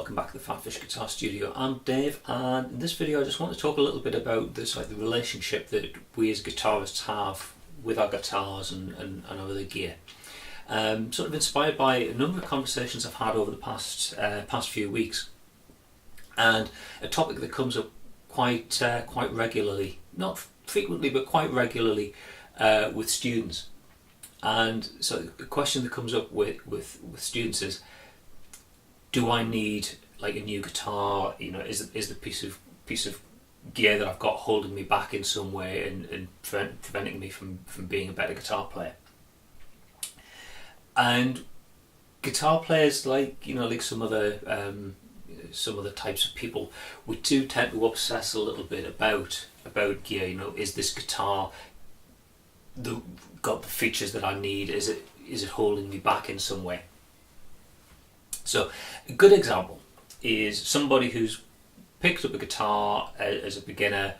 welcome back to the PhatPhish Guitar Studio. I'm Dave, and in this video I just want to talk a little bit about this, the relationship that we as guitarists have with our guitars and our other gear. Sort of inspired by a number of conversations I've had over the past few weeks, and a topic that comes up quite regularly, not frequently but quite regularly, with students. And so the question that comes up with students is, do I need like a new guitar? You know, is the piece of gear that I've got holding me back in some way and preventing me from being a better guitar player? And guitar players, like some other types of people, we do tend to obsess a little bit about gear. You know, is this guitar got the features that I need? Is it holding me back in some way? So a good example is somebody who's picked up a guitar as a beginner,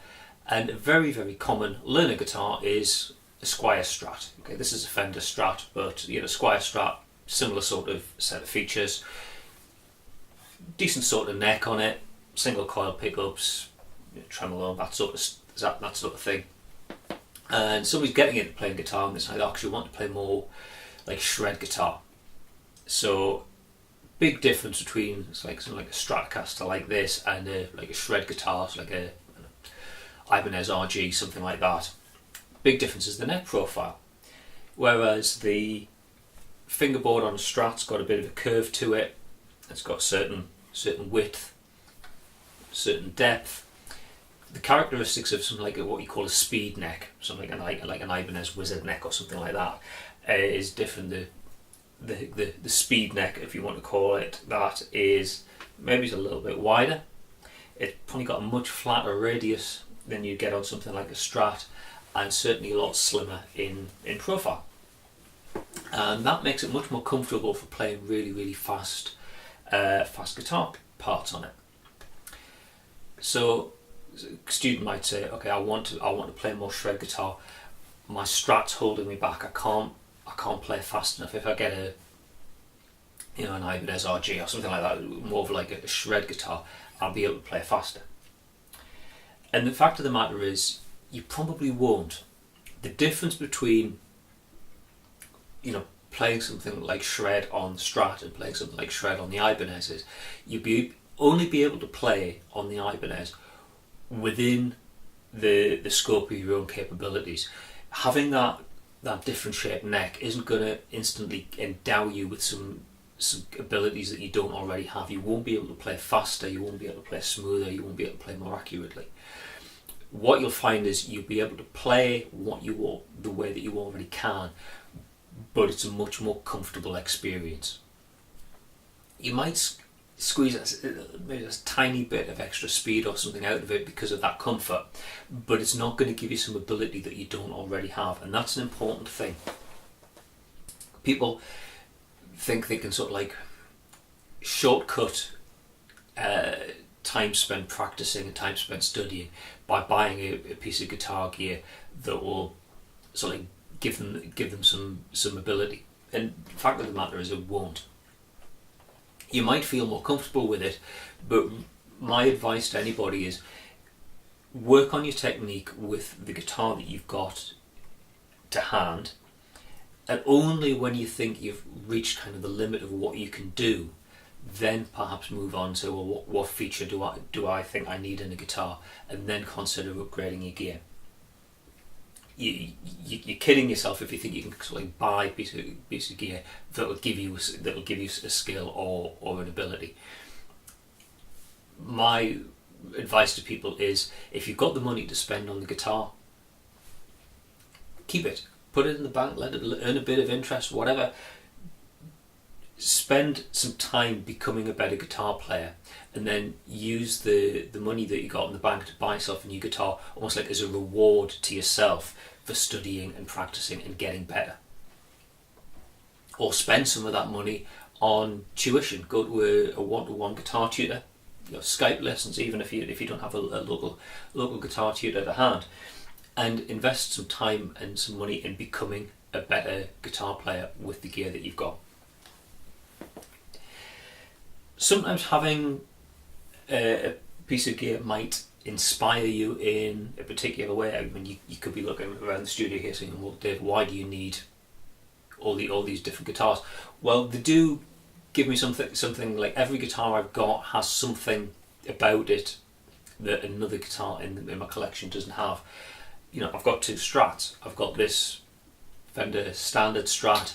and a very, very common learner guitar is a Squier Strat. Okay, this is a Fender Strat, but Squier Strat, similar sort of set of features, decent sort of neck on it, single coil pickups, tremolo, that sort of thing. And somebody's getting into playing guitar and they actually want to play more like shred guitar. So big difference between something like a Stratocaster like this and like a shred guitar, so like a Ibanez RG, something like that. Big difference is the neck profile. Whereas the fingerboard on a Strat's got a bit of a curve to it. It's got certain width, certain depth. The characteristics of something like what you call a speed neck, something like an Ibanez Wizard neck or something like that, is different. The speed neck, if you want to call it that, is maybe a little bit wider. It's probably got a much flatter radius than you get on something like a Strat, and certainly a lot slimmer in profile. And that makes it much more comfortable for playing really, really fast guitar parts on it. So a student might say, okay, I want to play more shred guitar. My Strat's holding me back. I can't play fast enough. If I get an Ibanez RG or something like that, more of like a shred guitar, I'll be able to play faster. And the fact of the matter is, you probably won't. The difference between playing something like shred on Strat and playing something like shred on the Ibanez is only be able to play on the Ibanez within the scope of your own capabilities. Having that different shaped neck isn't going to instantly endow you with some abilities that you don't already have. You won't be able to play faster, you won't be able to play smoother, you won't be able to play more accurately. What you'll find is you'll be able to play the way that you already can, but it's a much more comfortable experience. You might squeeze maybe a tiny bit of extra speed or something out of it because of that comfort, but it's not going to give you some ability that you don't already have, and that's an important thing. People think they can sort of like shortcut time spent practicing and time spent studying by buying a piece of guitar gear that will sort of give them some ability, and the fact of the matter is it won't. You might feel more comfortable with it, but my advice to anybody is work on your technique with the guitar that you've got to hand, and only when you think you've reached kind of the limit of what you can do, then perhaps move on to, well, what feature do I think I need in a guitar, and then consider upgrading your gear. You're kidding yourself if you think you can sort of like buy a piece of gear that'll give you a skill or an ability. My advice to people is, if you've got the money to spend on the guitar, keep it, put it in the bank, let it earn a bit of interest, whatever. Spend some time becoming a better guitar player, and then use the money that you got in the bank to buy yourself a new guitar almost like as a reward to yourself for studying and practicing and getting better. Or spend some of that money on tuition. Go to a one-to-one guitar tutor, Skype lessons, even if you don't have a local guitar tutor to hand, and invest some time and some money in becoming a better guitar player with the gear that you've got. sometimes having a piece of gear might inspire you in a particular way. I mean, you could be looking around the studio here saying, well, Dave, why do you need all these different guitars? Well, they do give me something like every guitar I've got has something about it that another guitar in my collection doesn't have. You know, I've got 2 Strats. I've got this Fender Standard Strat.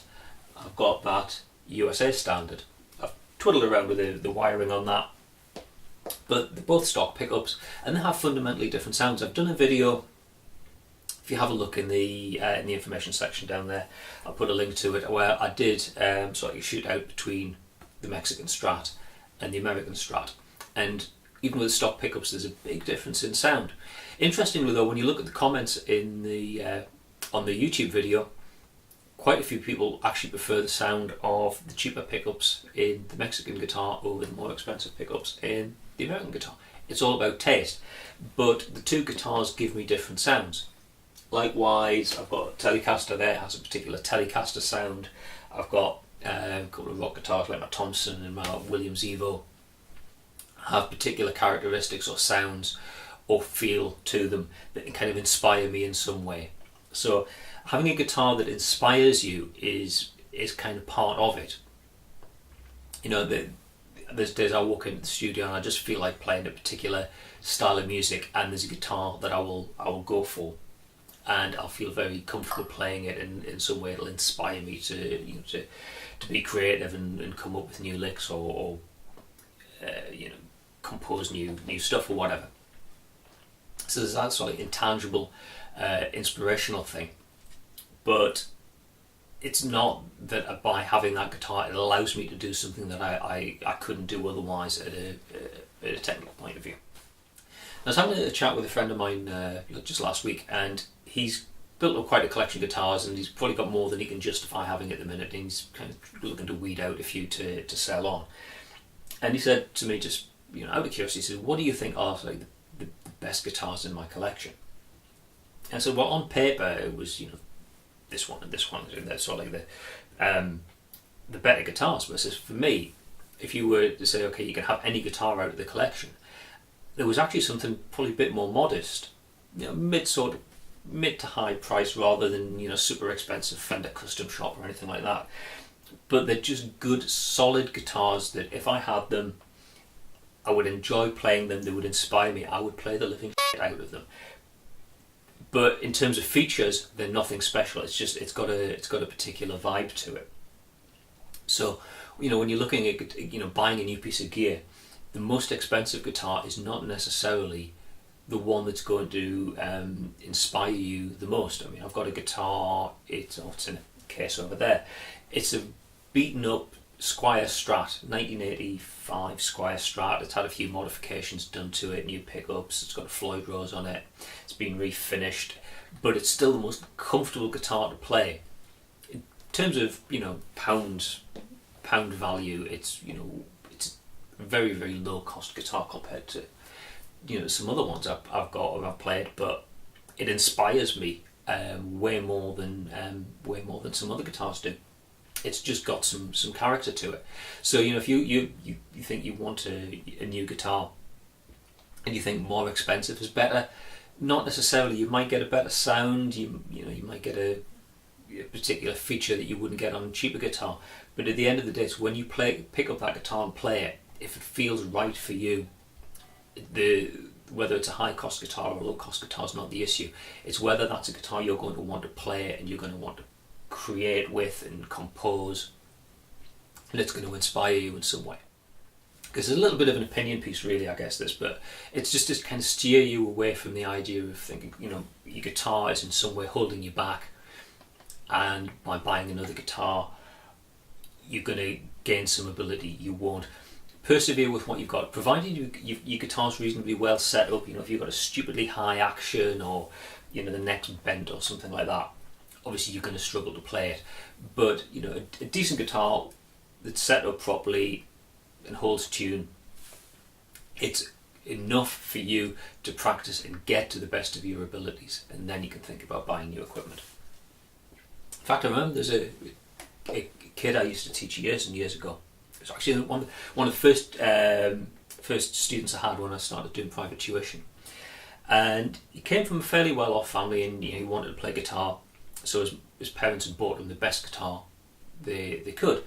I've got that USA Standard. I've twiddled around with the wiring on that, but they're both stock pickups and they have fundamentally different sounds. I've done a video. If you have a look in the information section down there, I'll put a link to it, where I did sort of a shootout between the Mexican Strat and the American Strat, and even with stock pickups there's a big difference in sound. Interestingly though, when you look at the comments in the on the YouTube video, quite a few people actually prefer the sound of the cheaper pickups in the Mexican guitar over the more expensive pickups in the American guitar. It's all about taste, but the 2 guitars give me different sounds. Likewise, I've got a Telecaster there, has a particular Telecaster sound. I've got a couple of rock guitars like my Thompson and my Williams Evo, have particular characteristics or sounds or feel to them that kind of inspire me in some way. So having a guitar that inspires you is kind of part of it. You know, there's days I walk into the studio and I just feel like playing a particular style of music, and there's a guitar that I will go for, and I'll feel very comfortable playing it, and in some way it'll inspire me to be creative and come up with new licks or compose new stuff or whatever. So there's that sort of intangible inspirational thing, but it's not that by having that guitar it allows me to do something that I couldn't do otherwise at a technical point of view. I was having a chat with a friend of mine just last week, and he's built up quite a collection of guitars, and he's probably got more than he can justify having at the minute, and he's kind of looking to weed out a few to sell on. And he said to me, just out of curiosity, he said, what do you think are like the best guitars in my collection? And so, well, on paper it was this one and this one, and they're sort of like the better guitars. But it says, for me, if you were to say, okay, you can have any guitar out of the collection, there was actually something probably a bit more modest, mid to high price, rather than super expensive Fender Custom Shop or anything like that. But they're just good, solid guitars that if I had them, I would enjoy playing them. They would inspire me. I would play the living shit out of them. But in terms of features, they're nothing special. It's got a particular vibe to it. So when you're looking at buying a new piece of gear, the most expensive guitar is not necessarily the one that's going to inspire you the most. I mean, I've got a guitar. It's in a case over there. It's a beaten up Squier Strat, 1985 Squier Strat. It's had a few modifications done to it, new pickups. It's got a Floyd Rose on it. It's been refinished, but it's still the most comfortable guitar to play. In terms of pound value, it's it's a very, very low cost guitar compared to some other ones I've got or I've played, but it inspires me way more than some other guitars do. It's just got some character to it. So if you think you want a new guitar and you think more expensive is better, not necessarily. You might get a better sound. You might get a particular feature that you wouldn't get on a cheaper guitar. But at the end of the day, it's when you pick up that guitar and play it, if it feels right for you, whether it's a high cost guitar or a low cost guitar is not the issue. It's whether that's a guitar you're going to want to play and you're going to want to create with and compose, and it's going to inspire you in some way. Because it's a little bit of an opinion piece, really, I guess, this, but it's just to kind of steer you away from the idea of thinking, your guitar is in some way holding you back, and by buying another guitar, you're going to gain some ability. You won't. Persevere with what you've got, provided your guitar's reasonably well set up. If you've got a stupidly high action or the neck's bent or something like that, obviously you're going to struggle to play it. But a decent guitar that's set up properly and holds tune, it's enough for you to practice and get to the best of your abilities, and then you can think about buying new equipment. In fact, I remember there's a kid I used to teach years and years ago, It's actually one of the first students I had when I started doing private tuition. And he came from a fairly well-off family, and he wanted to play guitar, so his parents had bought him the best guitar they could.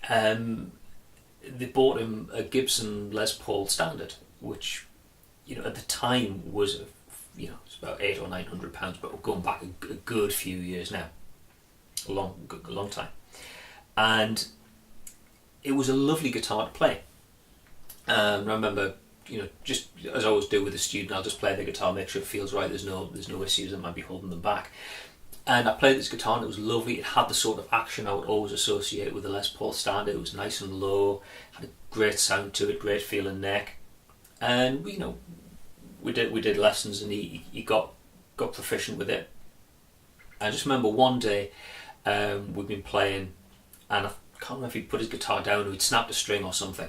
They bought him a Gibson Les Paul Standard, which, at the time was, it's about £800 or £900, but we're going back a good few years now, a long time, and it was a lovely guitar to play. I remember, just as I always do with a student, I'll just play the guitar, make sure it feels right. There's no issues that might be holding them back. And I played this guitar and it was lovely. It had the sort of action I would always associate with the Les Paul Standard. It was nice and low, had a great sound to it, great feeling neck. And we did lessons, and he got proficient with it. I just remember one day we'd been playing, and I can't remember if he'd put his guitar down or he'd snapped a string or something.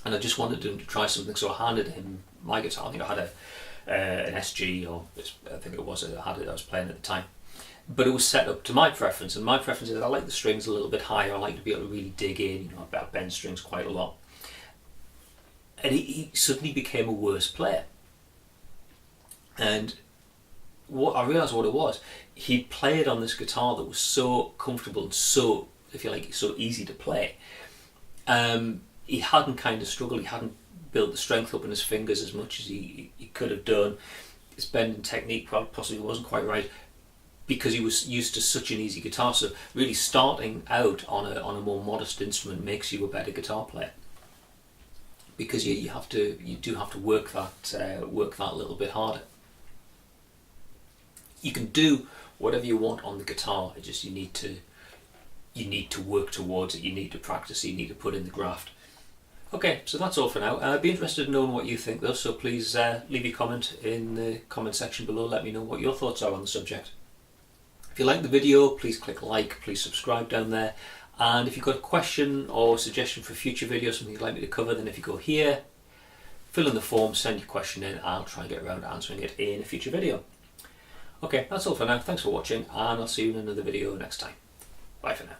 And I just wanted him to try something, so I handed him my guitar. I think I had an SG, or I think it was, I was playing at the time. But it was set up to my preference, and my preference is I like the strings a little bit higher. I like to be able to really dig in. I bend strings quite a lot. And he suddenly became a worse player. And I realised what it was. He played on this guitar that was so comfortable and so, if you like, so easy to play. He hadn't kind of struggled. He hadn't built the strength up in his fingers as much as he could have done. His bending technique possibly wasn't quite right, because he was used to such an easy guitar. So really, starting out on a more modest instrument makes you a better guitar player, because you do have to work that little bit harder. You can do whatever you want on the guitar. It's just you need to work towards it. You need to practice. You need to put in the graft. Okay, so that's all for now. I'd be interested in knowing what you think, though. So please leave your comment in the comment section below. Let me know what your thoughts are on the subject. If you like the video, please click like, please subscribe down there. And if you've got a question or suggestion for future videos, something you'd like me to cover, then if you go here, fill in the form, send your question in, I'll try and get around to answering it in a future video. Okay, that's all for now. Thanks for watching, and I'll see you in another video next time. Bye for now.